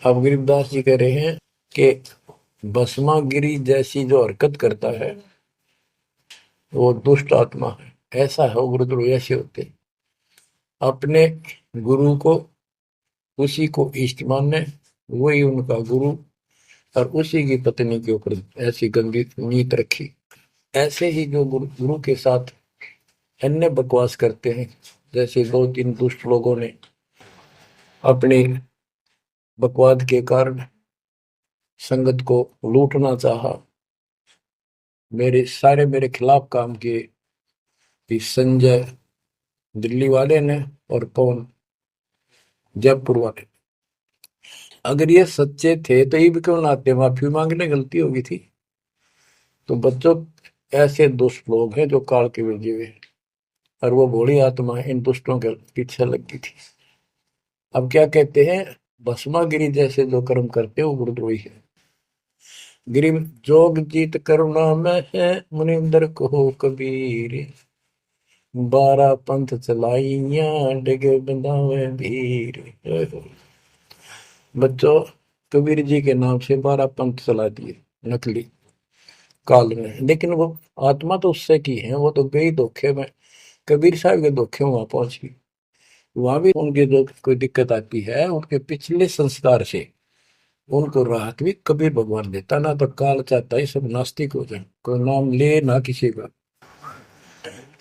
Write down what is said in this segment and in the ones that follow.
अब गरीबदास जी कह रहे हैं कि भस्मागिरी जैसी जो हरकत करता है वो दुष्ट आत्मा है। ऐसा है, गुरुद्रोही ऐसे होते हैं। अपने गुरु को, उसी को इष्ट माने, वही उनका गुरु, और उसी की पत्नी के ऊपर ऐसी गंदी नीयत रखी। ऐसे ही जो गुरु के साथ अन्य बकवास करते हैं, जैसे दो तीन दुष्ट लोगों ने अपनी बकवाद के कारण संगत को लूटना चाहा, मेरे खिलाफ काम किए। इस संजय दिल्ली वाले ने और पवन जयपुर वाले। अगर ये सच्चे थे तो ये भी क्यों ना आते, माफी मांगने, गलती होगी थी। तो बच्चों, ऐसे दुष्ट लोग हैं जो काल के भेजे हुए हैं, और वो भोली आत्मा इन दुष्टों के पीछे लगी थी। अब क्या कहते हैं, भस्मागिरी जैसे जो कर्म करते हैं वो गुरुद्रोही है। गिरि जोग जीत करुणा में है, मुनिंदर को कबीर, 12 पंथ चलाइया, डिगे बंधावे भीर। बच्चों, कबीर जी के नाम से 12 पंथ चला दिए नकली काल में, लेकिन वो आत्मा तो उससे की है, वो तो गई धोखे में। कबीर साहब के धोखे में वहां पहुंची। वहां भी उनकी जो कोई दिक्कत आती है, उनके पिछले संस्कार से उनको राहत भी कबीर भगवान देता। ना तो काल चाहता है सब नास्तिक हो जाए, कोई नाम ले ना किसी का।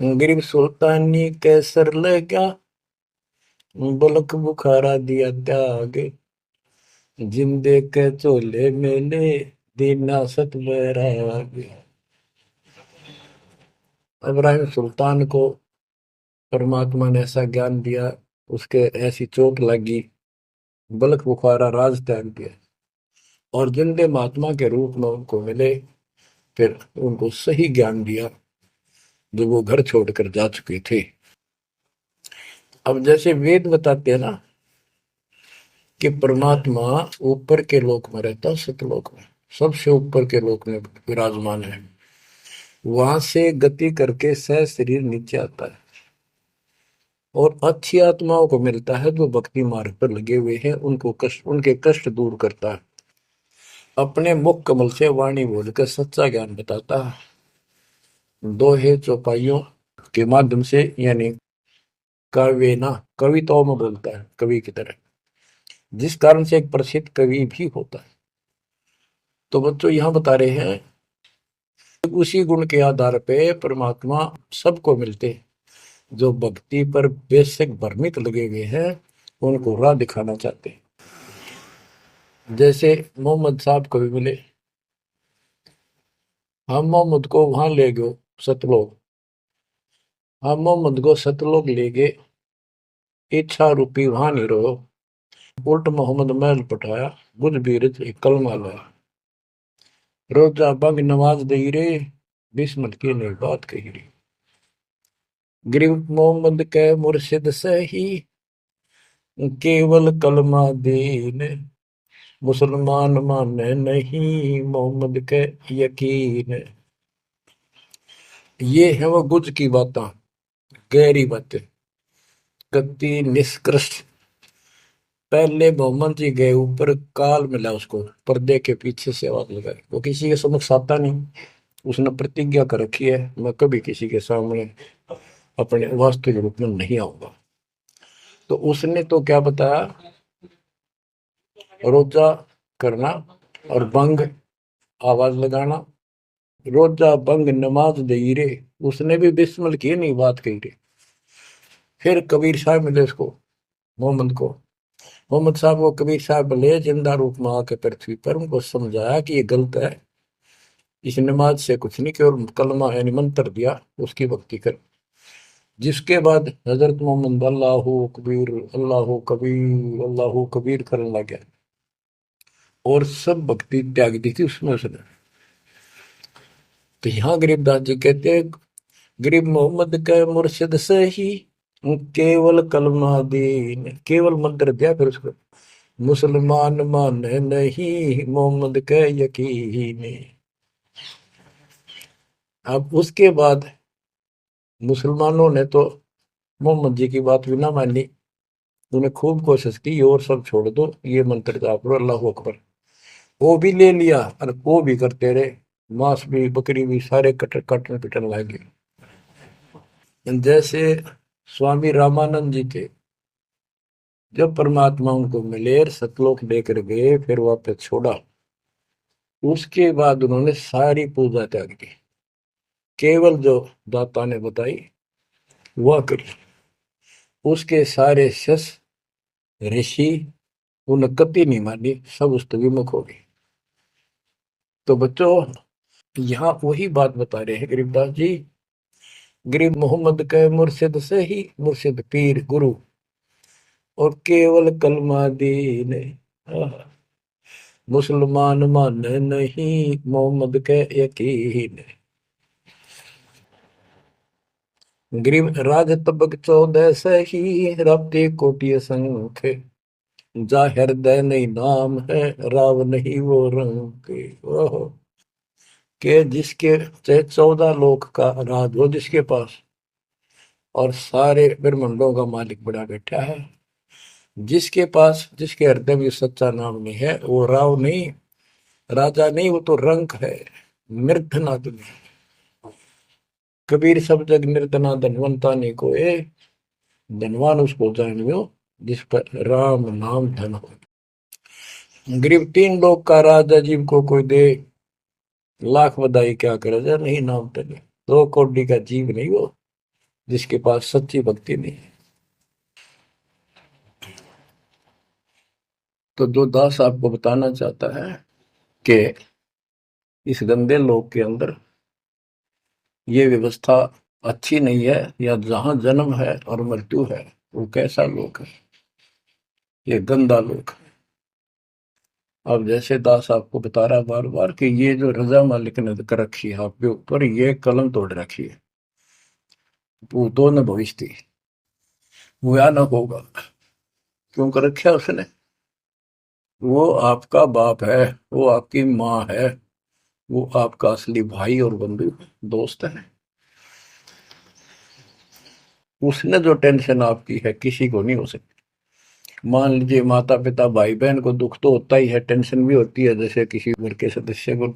गरीब सुल्तानी कैसर लगा, बलक बुखारा दिया त्याग, जिंदे के चोले मेले, दीना सत बैराग। इब्राहिम सुल्तान को परमात्मा ने ऐसा ज्ञान दिया, उसके ऐसी चोट लगी, बलक बुखारा राज त्याग दिया, और जिंदे महात्मा के रूप में उनको मिले, फिर उनको सही ज्ञान दिया जो वो घर छोड़कर जा चुके थे। अब जैसे वेद बताते हैं ना कि परमात्मा ऊपर के लोक में रहता है, सतलोक में, सबसे ऊपर के लोक में विराजमान है। वहां से गति करके सह शरीर नीचे आता है, और अच्छी आत्माओं को मिलता है जो भक्ति मार्ग पर लगे हुए हैं, उनके कष्ट दूर करता है। अपने मुख कमल से वाणी बोलकर सच्चा ज्ञान बताता है, दोहे चौपाइयों के माध्यम से, यानी काव्य ना, कविताओं में बोलता है कवि की तरह, जिस कारण से एक प्रसिद्ध कवि भी होता है। तो बच्चों यहाँ बता रहे हैं, उसी गुण के आधार पे परमात्मा सबको मिलते हैं। जो भक्ति पर बेशक भ्रमित लगे हुए हैं, उनको राह दिखाना चाहते हैं। जैसे मोहम्मद साहब को भी मिले, हम मोहम्मद को वहां ले गए सतलोक, हम मोहम्मद को सतलोक ले गए, इच्छा रूपी वहां नहीं रहो, उल्ट मोहम्मद महल पठाया, बुझ बीरज एक कलमा लाया, रोजा बंग नवाज दई रे, बिस्मत की नहीं बात कही रे। गरीब मोहम्मद के मुर्शिद सही, केवल कलमा दीन, मुसलमान माने नहीं, मोहम्मद के यकीन। ये है वो गुज की बातें, गहरी बातें, गति निष्कृष्ट। पहले मोहम्मद जी गए ऊपर, काल मिला उसको, पर्दे के पीछे से आवाज लगाई। वो किसी के समक्ष आता नहीं, उसने प्रतिज्ञा कर रखी है, मैं कभी किसी के सामने अपने वास्तविक रूप में नहीं आऊंगा। तो उसने तो क्या बताया, रोजा करना और बंग आवाज लगाना, रोजा बंग नमाज दे रे, उसने भी बिस्मिल की नहीं बात कही रे। फिर कबीर साहब मिले उसको, मोहम्मद को, मोहम्मद साहब को कबीर साहब ले जिंदा रूप में आके पृथ्वी पर उनको समझाया कि ये गलत है, इस नमाज से कुछ नहीं, केवल कलमा यानी मंत्र दिया, उसकी भक्ति कर। जिसके बाद हजरत मोहम्मद अल्लाह कबीर अल्लाह कबीर करने लग गया, और सब भक्ति त्याग दी थी उसमें उसने। तो यहाँ गरीबदास जी कहते हैं, गरीब मोहम्मद का मुर्शिद सही, केवल कलमा दीन, केवल मंत्र दिया, फिर उसको मुसलमान माने नहीं, मोहम्मद के यकीन। अब उसके बाद मुसलमानों ने तो मोहम्मद जी की बात भी ना मानी, उन्हें खूब कोशिश की और सब छोड़ दो, ये मंत्र जाप लो, अल्लाह अकबर। वो भी ले लिया और वो भी करते रहे। मांस भी, बकरी भी, सारे कटन पिटन लगे। जैसे स्वामी रामानंद जी थे, जब परमात्मा उनको मिले और सतलोक लेकर गए, फिर वापस छोड़ा, उसके बाद उन्होंने सारी पूजा त्याग दी, केवल जो दाता ने बताई वह करी। उसके सारे शिष्य ऋषि उन्हें कति नहीं मानी, सब उस विमुख हो गए। तो बच्चों, यहाँ वही बात बता रहे हैं गरीबदास जी। गरीब मोहम्मद के मुर्शिद से ही मुर्शिद पीर गुरु, और केवल कलमा दीन, मुसलमान माने नहीं मोहम्मद के यकीन। गरीब राज तबक 14 से ही रब्ते कोटि संख, जा हृदय नहीं नाम है, राव नहीं वो रंग के। ओहो, के जिसके चाहे 14 लोक का राज हो जिसके पास, और सारे ब्रह्मांडों का मालिक बड़ा बैठा है, जिसके पास, जिसके हृदय में सच्चा नाम नहीं है, वो राव नहीं, राजा नहीं, वो तो रंक है, निर्धनाद नहीं। कबीर सब जग निर्धना धनवंता नहीं कोई, धनवान उसको जानियो जिस पर राम नाम धन हो। गरीब 3 लोग का राजा जीव को कोई दे, लाख बधाई क्या करे जा नहीं नाम धने। 2 कौड़ी का जीव नहीं वो, जिसके पास सच्ची भक्ति नहीं है। तो जो दास आपको बताना चाहता है कि इस गंदे लोक के अंदर ये व्यवस्था अच्छी नहीं है, या जहां जन्म है और मृत्यु है वो कैसा लोक है, ये गंदा लोक है। अब जैसे दास आपको बता रहा बार बार कि ये जो रजा मालिक ने कर रखी है आपके ऊपर, ये कलम तोड़ रखी है, वो तो न भविष्य थी, भयानक होगा। क्यों कर रखा उसने? वो आपका बाप है, वो आपकी माँ है, वो आपका असली भाई और बंधु दोस्त है। उसने जो टेंशन आपकी है किसी को नहीं हो सकती। मान लीजिए माता पिता भाई बहन को दुख तो होता ही है, टेंशन भी होती है, जैसे किसी घर के सदस्य को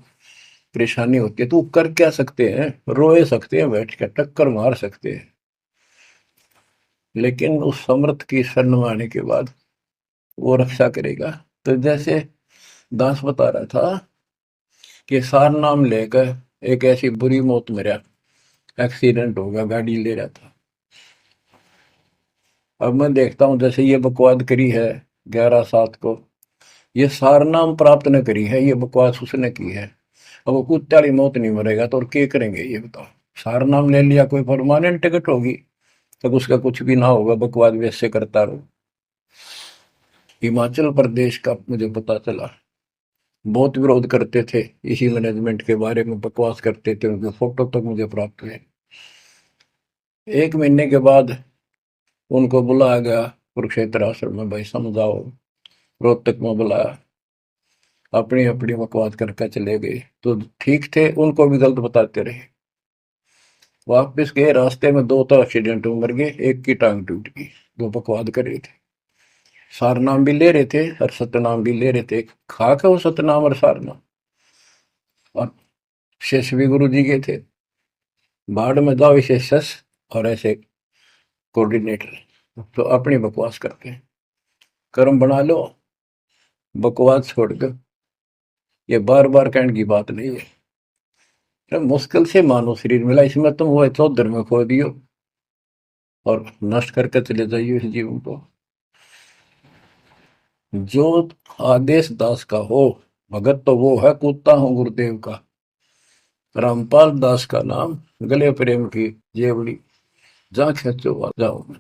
परेशानी होती है, तो वो कर क्या सकते हैं? रोए सकते हैं, बैठ कर टक्कर मार सकते हैं, लेकिन उस समर्थ की शरण में आने के बाद वो रक्षा करेगा। तो जैसे दास बता रहा था कि सार नाम लेकर एक ऐसी बुरी मौत मरा, एक्सीडेंट हो गया, गाड़ी ले रहा था। अब मैं देखता हूँ जैसे ये बकवाद करी है 11/7 को, ये सार नाम प्राप्त न करी है, ये बकवास उसने की है। अब वो कुत्ते वाली मौत नहीं मरेगा तो और क्या करेंगे ये बताओ? सार नाम ले लिया, कोई परमानेंट टिकट होगी, तब उसका कुछ भी ना होगा, बकवाद वैसे करता रहो। हिमाचल प्रदेश का मुझे पता चला, बहुत विरोध करते थे इसी मैनेजमेंट के बारे में, बकवास करते थे, उनके फोटो तक मुझे प्राप्त हुए। 1 महीने के बाद उनको बुलाया गया कुरुक्षेत्र आश्रम में, भाई समझाओ। रोहतक में बुलाया, अपनी अपनी बकवास करके चले गए। तो ठीक थे, उनको भी गलत बताते रहे। वापिस गए, रास्ते में 2 तो एक्सीडेंट में मर गए, एक की टांग टूट गई, जो बकवाद कर रहे थे। सार नाम भी ले रहे थे और सतनाम भी ले रहे थे, खाक है वो सतनाम और सार नाम। और शेष भी गुरु जी के थे, बाढ़ में जाओ इसे शस और ऐसे कोऑर्डिनेटर, तो अपनी बकवास करते हैं। कर्म बना लो, बकवास छोड़ दो, ये बार बार कहने की बात नहीं है। तो मुश्किल से मानो शरीर मिला, इसमें तुम वो चौधर में खो दियो और नष्ट करके चले जाइए इस जीवन को। जो आदेश दास का हो, भगत तो वो है, कूदता हूँ गुरुदेव का। रामपाल दास का नाम, गले प्रेम की जेवड़ी, जा खेचो जाओ मैं।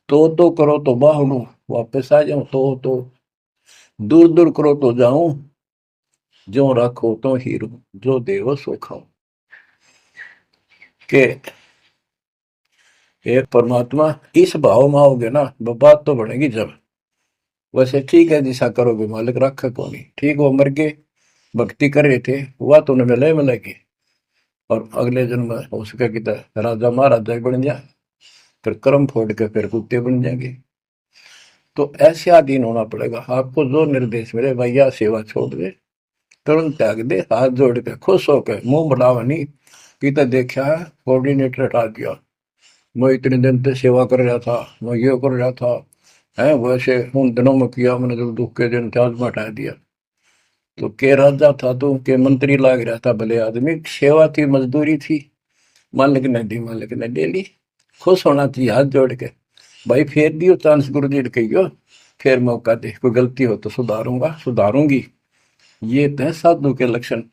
तो करो तो बाहड़ू, वापस आ जाऊं तो दूर दूर करो तो जाऊं, जो रखो तो हीरो, जो देव सो खाओ। के एक परमात्मा इस भाव में आओगे ना, बात तो बढ़ेगी जब। वैसे ठीक है, दिशा करोगे मालिक रखे को नहीं, ठीक वो मर गए, भक्ति कर रहे थे, हुआ तो उन्हें मिले मिलेगी, और अगले जन्म में हो सके कि राजा महाराजा बन जाए, फिर कर्म फोड़ के फिर कुत्ते बन जाएंगे। तो ऐसे अधीन होना पड़ेगा। आपको जो निर्देश मिले, भैया सेवा छोड़ दे, तुरंत त्याग दे, हाथ जोड़ के खुश होकर, मुंह बढ़ावा नहीं कि तो देखा है कोऑर्डिनेटर हटा दिया, मैं इतने दिन से सेवा कर रहा था, मैं ये कर रहा था, है वैसे उन दिनों में किया मैंने, जब दुख के दिन त्याग में हटा दिया। तो के राजा था तो के मंत्री लाग रहा था, भले आदमी, सेवा थी, मजदूरी थी, मालिक ने दी, मालिक ने ले ली। खुश होना चाहिए हाथ जोड़ के, भाई फेर दियो चांस गुरु जी ने कहियो, फिर मौका दे, कोई गलती हो तो सुधारूंगा, सुधारूंगी। ये तो है साधु के लक्षण।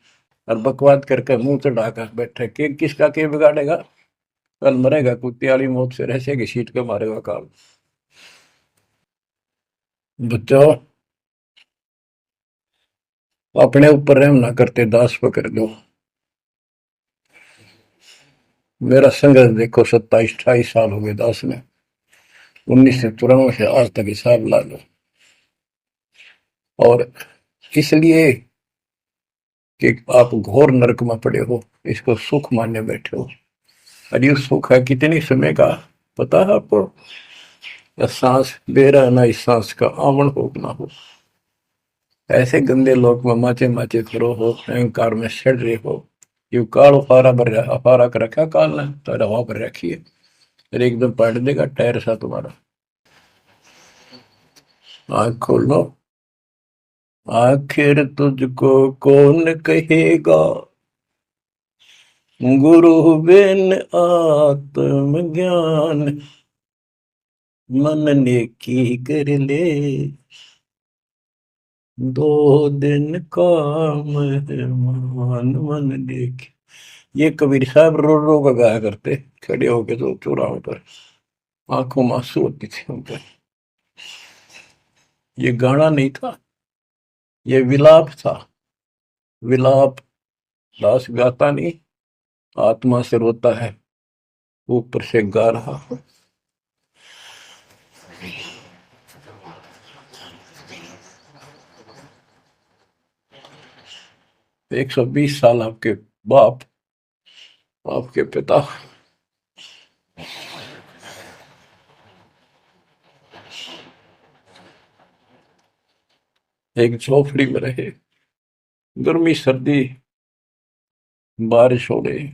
और बकवाद करके मुंह चढ़ाकर बैठे के किसका के बिगाड़ेगा, कल मरेगा कुत्ते वाली मौत से, रहसे की सीट के मारेगा काल। बच्चों, अपने ऊपर रहम ना करते, दास पकड़ लो। मेरा संघर्ष देखो, 27-28 साल हो गए दास में, 1994 से आज तक हिसाब ला लो। और इसलिए कि आप घोर नरक में पड़े हो, इसको सुख मानने बैठे हो। और ये सुख है कितने समय का, पता है आपको? या सांस बेरा ना, इस सांस का आवण हो ना हो, ऐसे गंदे लोग में माचे माचे करो हो, अहंकार में सड़ रहे हो। यू काल फारा भर रहा, फारा कर रखा काल ने, तो हवा भर रखी है, फिर एकदम पलट देगा टायर सा तुम्हारा। आंख खोल लो। आखिर तुझको कौन कहेगा, गुरु बिन आत्मज्ञान, मन ने की कर ले, 2 दिन काम है मान, मन ने की। ये कबीर साहब रो रो का गाया करते, खड़े होके तो चौराहों पर, आंखों में आंसू होती थी उनके। ये गाना नहीं था, ये विलाप था। विलाप दास गाता नहीं, आत्मा से रोता है, ऊपर से गा रहा। 120 साल आपके बाप, आपके पिता, एक झोपड़ी में रहे, गर्मी सर्दी बारिश हो रही,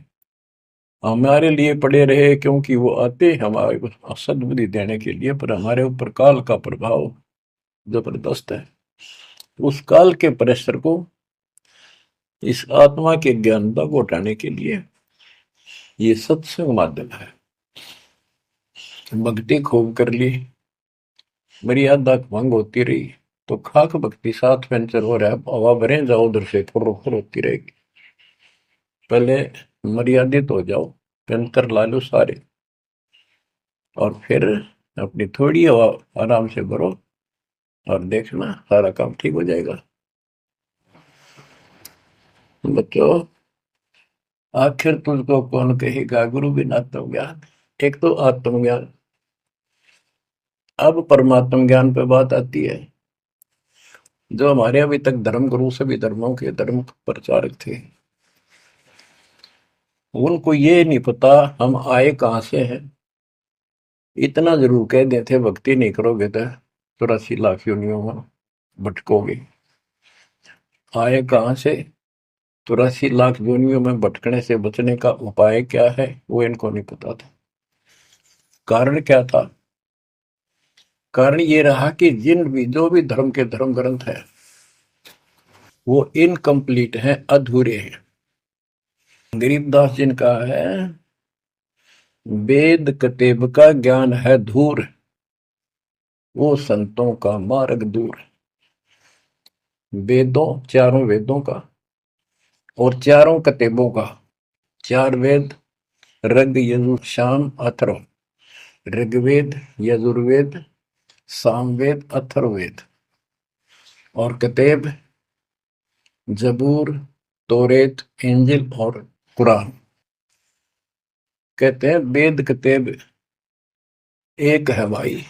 हमारे लिए पड़े रहे, क्योंकि वो आते हमारे को सद्बुद्धि देने के लिए, पर हमारे ऊपर काल का प्रभाव जबरदस्त है। उस काल के प्रेशर को इस आत्मा के ज्ञानता को हटाने के लिए ये सत्संग माध्यम है। भक्ति खूब कर ली, मर्यादा भंग होती रही, तो खाक भक्ति साथ वेंचर हो रहा है, हवा भरे जाओ उधर से, फुर फुर होती रहेगी। पहले मर्यादित हो जाओ, वेंचर ला लो सारे, और फिर अपनी थोड़ी हवा आराम से भरो, और देखना सारा काम ठीक हो जाएगा। बच्चों, आखिर तुझको कौन कहेगा, गुरु बिन आत्मज्ञान। एक तो आत्मज्ञान, अब परमात्म ज्ञान पे बात आती है। जो हमारे अभी तक धर्म गुरु, सभी धर्मों के धर्म प्रचारक थे, उनको ये नहीं पता हम आए कहां से हैं। इतना जरूर कह देते, भक्ति नहीं करोगे तो 84 लाख योनियों में भटकोगे। आए कहां से, 84 लाख योनियों में भटकने से बचने का उपाय क्या है, वो इनको नहीं पता था। कारण क्या था? कारण ये रहा कि जिन भी, जो भी धर्म के धर्म ग्रंथ है, वो इनकम्प्लीट हैं, अधूरे हैं। गरीबदास जिनका है, वेद कतेब का ज्ञान है धूर, वो संतों का मार्ग दूर। वेदों, चारों वेदों का और चारों कतेबों का, 4 वेद, ऋग यजुर शाम अथर्व, ऋग्वेद, यजुर्वेद, सामवेद, अथर्ववेद, और कतेब जबूर, तोरेत, इंजिल और कुरान। कहते हैं वेद कतेब एक है भाई,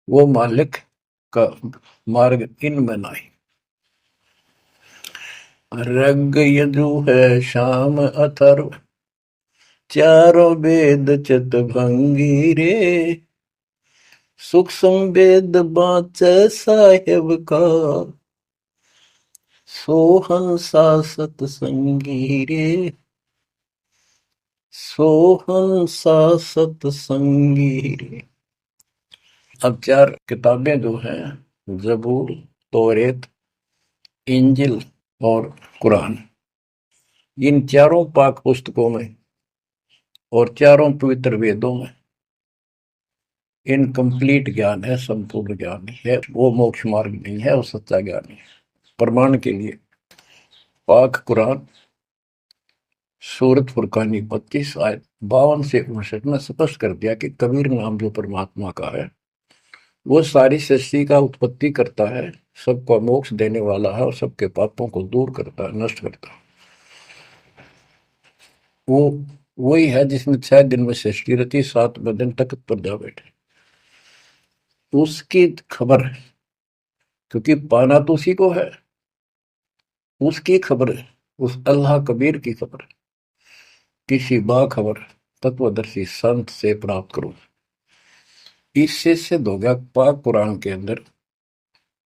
वो मालिक का मार्ग इनमें नहीं। ऋग यजु है शाम अथर्व, चारों वेद चित भंगी रे, सुख संवेद बाँचै साहेब का, सोहंसा सतसंगी रे, सोहंसा सतसंगी रे। अब चार किताबें जो हैं, जबूर, तौरेत, इंजिल और कुरान, इन चारों पाक पुस्तकों में और चारों पवित्र वेदों में इनकम्प्लीट ज्ञान है, संपूर्ण ज्ञान है, वो मोक्ष मार्ग नहीं है, वो सच्चा ज्ञान है। प्रमाण के लिए पाक कुरान सूरत फुरकानी 25 आयत 52 से 59 में स्पष्ट कर दिया कि कबीर नाम जो परमात्मा का है वो सारी सृष्टि का उत्पत्ति करता है, सबको मोक्ष देने वाला है और सबके पापों को दूर करता है, नष्ट करता है। वो वही है जिसने 6 दिन में सृष्टि रची, 7वें दिन तख्त पर जा बैठे। उसकी खबर है, क्योंकि पाना तो उसी को है, उसकी खबर है, उस अल्लाह कबीर की खबर है, किसी बाखबर तत्वदर्शी संत से प्राप्त करो। इससे सिद्ध हो गया पाक कुरान के अंदर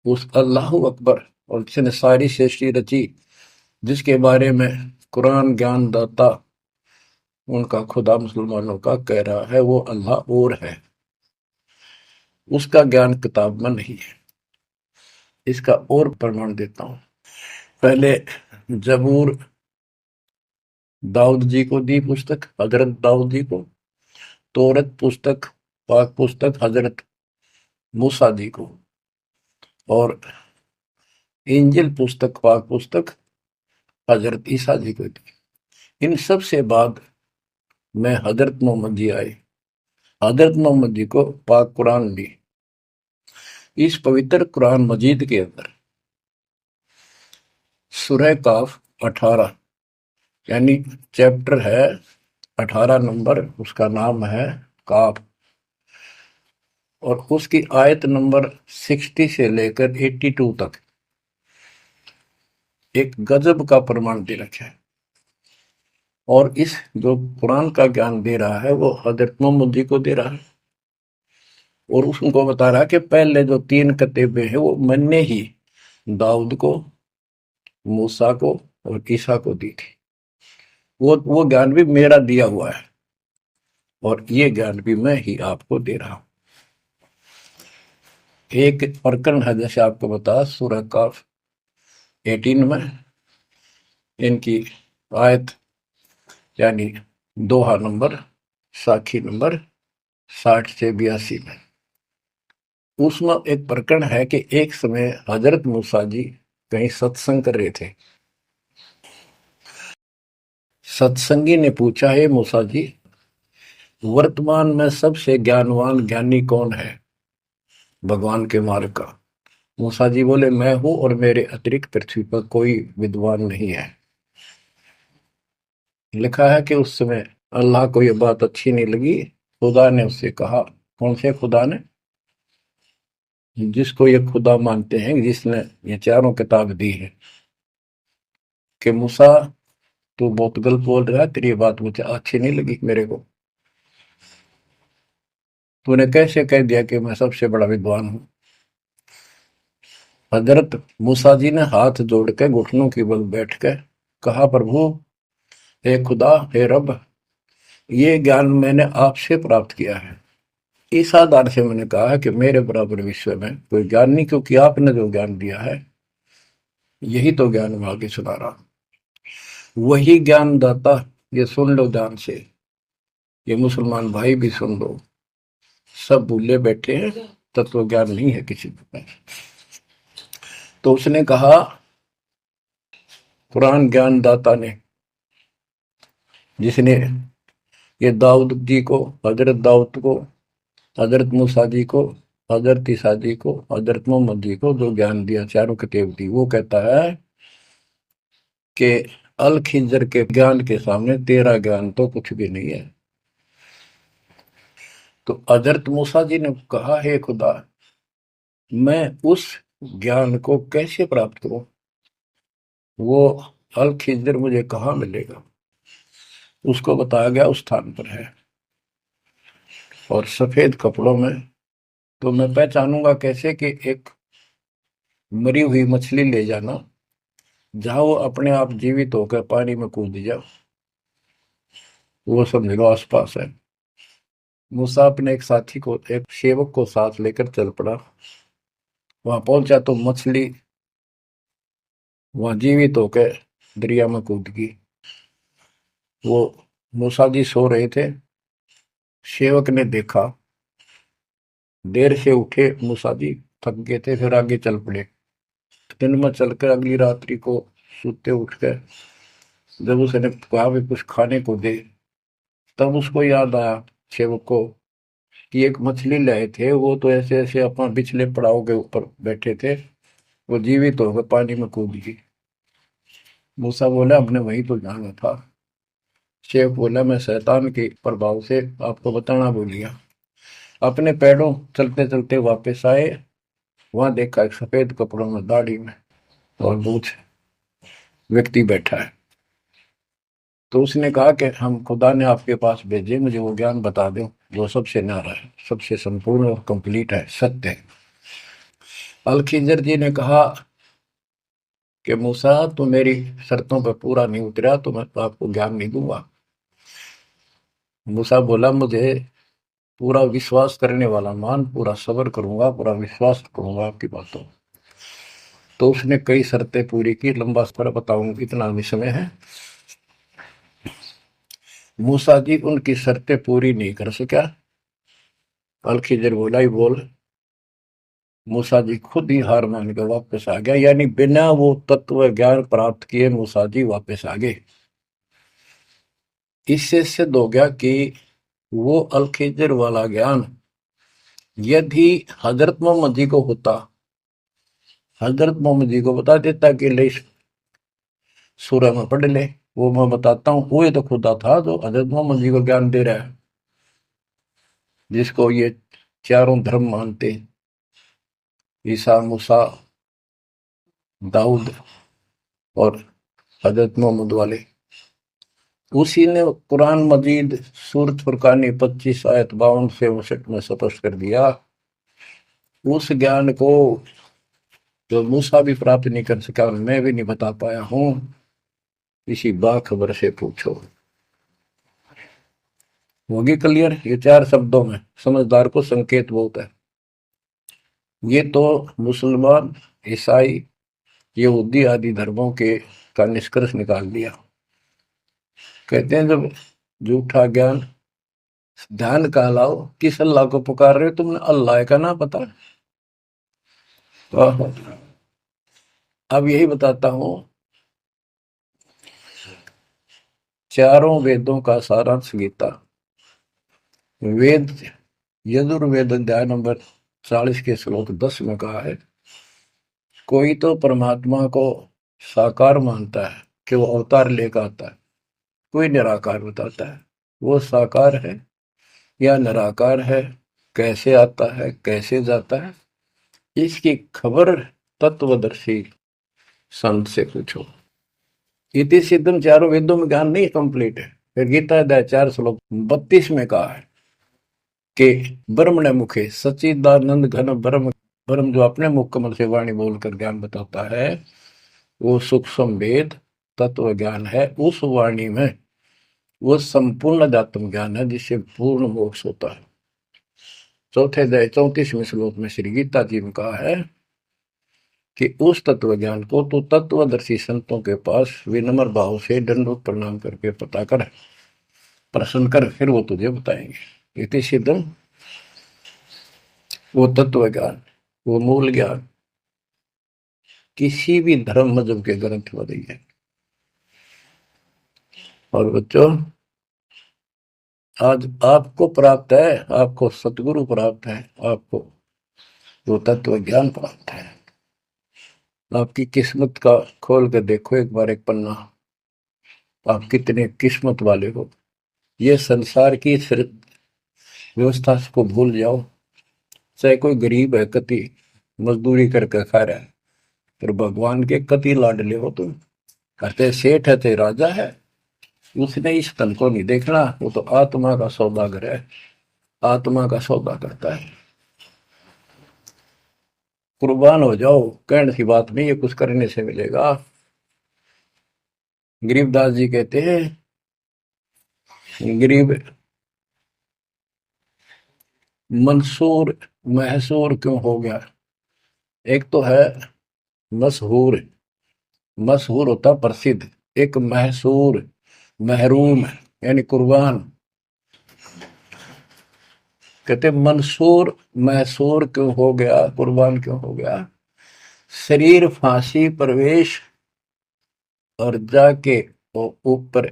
उस अल्लाह अकबर और जिसने सारी सृष्टि रची, जिसके बारे में कुरान ज्ञान दाता उनका खुदा मुसलमानों का कह रहा है वो अल्लाह और है, उसका ज्ञान किताब में नहीं है। इसका और प्रमाण देता हूं। पहले जबूर दाऊद जी को दी पुस्तक, हजरत दाऊद जी को। तौरत पुस्तक, पाक पुस्तक हजरत मूसा जी को। और इंजिल पुस्तक, पाक पुस्तक हजरत ईसा जी को दी। इन सब से बाद में हजरत मोहम्मद जी आए, हजरत मोहम्मद जी को पाक कुरान दी। इस पवित्र कुरान मजीद के अंदर सूरह काफ 18 यानी चैप्टर है 18 नंबर, उसका नाम है काफ, और उसकी आयत नंबर 60 से लेकर 82 तक एक गजब का प्रमाण दे रखा है। और इस जो कुरान का ज्ञान दे रहा है वो हजरत मोहम्मद जी को दे रहा है, और उसको बता रहा है कि पहले जो 3 किताबें हैं वो मैंने ही दाऊद को, मूसा को और ईसा को दी थी। वो ज्ञान भी मेरा दिया हुआ है, और ये ज्ञान भी मैं ही आपको दे रहा हूं। एक प्रकरण है, जैसे आपको बता, सूरह काफ 18 में इनकी आयत यानी दोहा नंबर, साखी नंबर 60 से 82 में, उसमें एक प्रकरण है कि एक समय हजरत मूसा जी कहीं सत्संग कर रहे थे। सत्संगी ने पूछा, है मूसा जी, वर्तमान में सबसे ज्ञानवान ज्ञानी कौन है भगवान के मार्ग का? मूसा जी बोले, मैं हूं और मेरे अतिरिक्त पृथ्वी पर कोई विद्वान नहीं है। लिखा है कि उस समय अल्लाह को यह बात अच्छी नहीं लगी, खुदा ने उससे कहा, कौन से खुदा ने? जिसको ये खुदा मानते हैं, जिसने ये चारों किताब दी है, कि मूसा तू बहुत गलत बोल रहा है, तेरी बात मुझे अच्छी नहीं लगी मेरे को। तूने कैसे कह दिया कि मैं सबसे बड़ा विद्वान हूं? हजरत मूसा जी ने हाथ जोड़ के घुटनों की बल बैठ के कहा, प्रभु, हे खुदा, हे रब, ये ज्ञान मैंने आपसे प्राप्त किया है। इस आधार से मैंने कहा है कि मेरे बराबर विश्व में कोई ज्ञान नहीं, क्योंकि आपने जो ज्ञान दिया है यही तो ज्ञान मैं आगे सुना रहा हूं। वही ज्ञान दाता, ये सुन लो ध्यान से, ये मुसलमान भाई भी सुन लो, सब भूले बैठे हैं, तत्व ज्ञान नहीं है किसी को। तो उसने कहा, कुरान ज्ञान दाता ने, जिसने ये दाऊद जी को, हजरत दाऊद को, हजरत मूसा जी को, हजरत ईसा जी को, हजरत मोहम्मद जी को जो ज्ञान दिया, चारों किताब दी, वो कहता है कि अल खिंजर के ज्ञान के सामने तेरा ज्ञान तो कुछ भी नहीं है। तो हजरत मूसा जी ने कहा, हे खुदा, मैं उस ज्ञान को कैसे प्राप्त करूं? वो अल खिंजर मुझे कहाँ मिलेगा? उसको बताया गया उस स्थान पर है, और सफेद कपड़ों में तो मैं पहचानूंगा कैसे कि एक मरी हुई मछली ले जाना, जहां वो अपने आप जीवित होकर पानी में कूद जाओ, वो समझ लो आसपास है। मूसा अपने एक साथी को, एक सेवक को साथ लेकर चल पड़ा। वहां पहुंचा तो मछली वहां जीवित होकर दरिया में कूद गई। वो मूसा जी सो रहे थे। सेवक ने देखा, देर से उठे मूसा जी, थक गए थे, फिर आगे चल पड़े। दिन में चलकर अगली रात्रि को सोते उठकर जब उसने कहा भी कुछ खाने को दे, तब उसको याद आया सेवक को कि एक मछली लाए थे, वो तो ऐसे ऐसे अपना पिछले पड़ाव के ऊपर बैठे थे, वो जीवित होकर पानी में कूद गई। मूसा बोला हमने वही तो जाना था। शेख बोला मैं शैतान के प्रभाव से आपको बताना भूल गया। अपने पैरों चलते चलते वापस आए। वहां देखा एक सफेद कपड़ों में, दाढ़ी में और मूछ व्यक्ति बैठा है। तो उसने कहा कि हम खुदा ने आपके पास भेजे, मुझे वो ज्ञान बता दो जो सबसे न्यारा है, सबसे संपूर्ण और कंप्लीट है, सत्य है। अल खिजर जी ने कहा कि मूसा तू मेरी शर्तों पर पूरा नहीं उतरा तो मैं तो आपको ज्ञान नहीं दूंगा। मूसा बोला मुझे पूरा विश्वास करने वाला मान, पूरा सब्र करूंगा, पूरा विश्वास करूंगा आपकी बातों। तो उसने कई शर्तें पूरी की, लंबा सफर बताऊंगा, इतना भी समय है। मूसा जी उनकी शर्तें पूरी नहीं कर सका। अल खिजर बोला ही बोल। मूसा जी खुद ही हार मान के वापस आ गया, यानी बिना वो तत्व ज्ञान प्राप्त किए मूसा जी वापस आ गए। इससे सिद्ध हो गया कि वो अल खिजर वाला ज्ञान यदि हजरत मोहम्मद जी को होता, हजरत मोहम्मद जी को बता देता कि ले सूरह में पढ़ ले, वो मैं बताता हूँ, वो तो खुदा था जो हजरत मोहम्मद जी को ज्ञान दे रहा है, जिसको ये चारों धर्म मानते, ईसा, मूसा, दाऊद और हजरत मोहम्मद वाले। उसी ने कुरान मजीद सूरत फुरकानी 25 आयत 52 से 59 में स्पष्ट कर दिया। उस ज्ञान को जो मूसा भी प्राप्त नहीं कर सका और मैं भी नहीं बता पाया हूं, किसी बाखबर से पूछो। होगी क्लियर? ये 4 शब्दों में समझदार को संकेत बहुत है। ये तो मुसलमान, ईसाई, यहूदी आदि धर्मों के का निष्कर्ष निकाल दिया। कहते हैं जब झूठा ज्ञान, ध्यान का लाओ, किस अल्लाह को पुकार रहे हो तुमने? अल्लाह का ना पता? तो अब यही बताता हूं, चारों वेदों का सारांश गीता। वेद यजुर्वेद अध्याय नंबर 40 के श्लोक 10 में कहा है, कोई तो परमात्मा को साकार मानता है कि वो अवतार लेकर आता है, कोई निराकार बताता है। वो साकार है या निराकार है, कैसे आता है, कैसे जाता है, इसकी खबर तत्वदर्शी संत से पूछो। इति सिद्धम, चारों वेदों में ज्ञान नहीं कंप्लीट है। फिर गीता अध्याय 4 श्लोक 32 में कहा है कि ब्रह्म ने मुखे सच्चिदानंद घन ब्रह्म, ब्रह्म जो अपने मुख कमल से वाणी बोलकर ज्ञान बताता है, वो सूक्ष्म वेद तत्व ज्ञान है। उस वाणी में वो संपूर्ण अध्यात्म ज्ञान है जिससे पूर्ण मोक्ष होता है। चौथे अध्याय 34वें श्लोक में श्री गीता जी ने कहा है कि उस तत्व ज्ञान को तो तत्वदर्शी संतों के पास विनम्र भाव से दंडवत प्रणाम करके पता कर, प्रश्न कर, फिर वो तुझे बताएंगे। इति सिद्धम, वो तत्व ज्ञान, वो मूल ज्ञान किसी भी धर्म मजहब के ग्रंथ में नहीं है। और बच्चों, आज आपको प्राप्त है, आपको सतगुरु प्राप्त है, आपको वो तत्व ज्ञान प्राप्त है। आपकी किस्मत का खोल के देखो एक बार एक पन्ना, आप कितने किस्मत वाले हो। ये संसार की व्यवस्था को भूल जाओ। चाहे कोई गरीब है, कति मजदूरी करके खा रहा है, पर भगवान के कति लाडले हो तुम। कहते सेठ है ते राजा है, उसने इस तन को नहीं देखना, वो तो आत्मा का सौदागर है, आत्मा का सौदा करता है। कुर्बान हो जाओ, कहने की बात नहीं, ये कुछ करने से मिलेगा। गरीबदास जी कहते हैं, गरीब मंसूर महसूर क्यों हो गया। एक तो है मशहूर, मशहूर होता प्रसिद्ध, एक महसूर महरूम यानी कुर्बान। कहते मंसूर महसूर क्यों हो गया, कुर्बान क्यों हो गया। शरीर फांसी प्रवेश और जाके वो ऊपर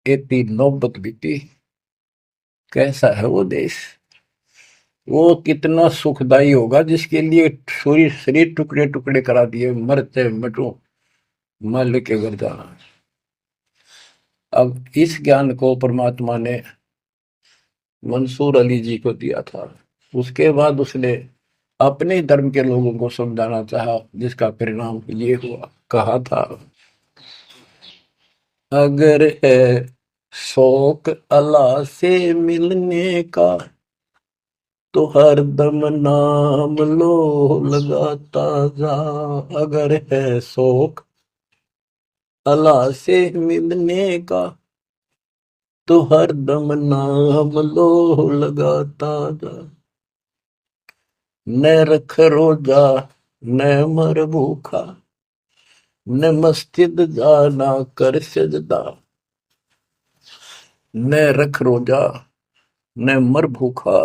एती नौबत बीती। कैसा है वो देश, वो कितना सुखदाई होगा जिसके लिए शरीर शरीर टुकड़े टुकड़े करा दिए, मरते मटो मल के घर जाना। अब इस ज्ञान को परमात्मा ने मंसूर अली जी को दिया था। उसके बाद उसने अपने धर्म के लोगों को समझाना चाहा, जिसका परिणाम ये हुआ। कहा था, अगर है शौक अल्लाह से मिलने का तो हर दम नाम लो लगाता जा। अगर है शौक अल्लाह से मिलने का तो हर दम नाम लो लगाता जा। न रख रोजा न मर भूखा, न मस्जिद जाना कर सजदा। न रख रोजा न मर भूखा,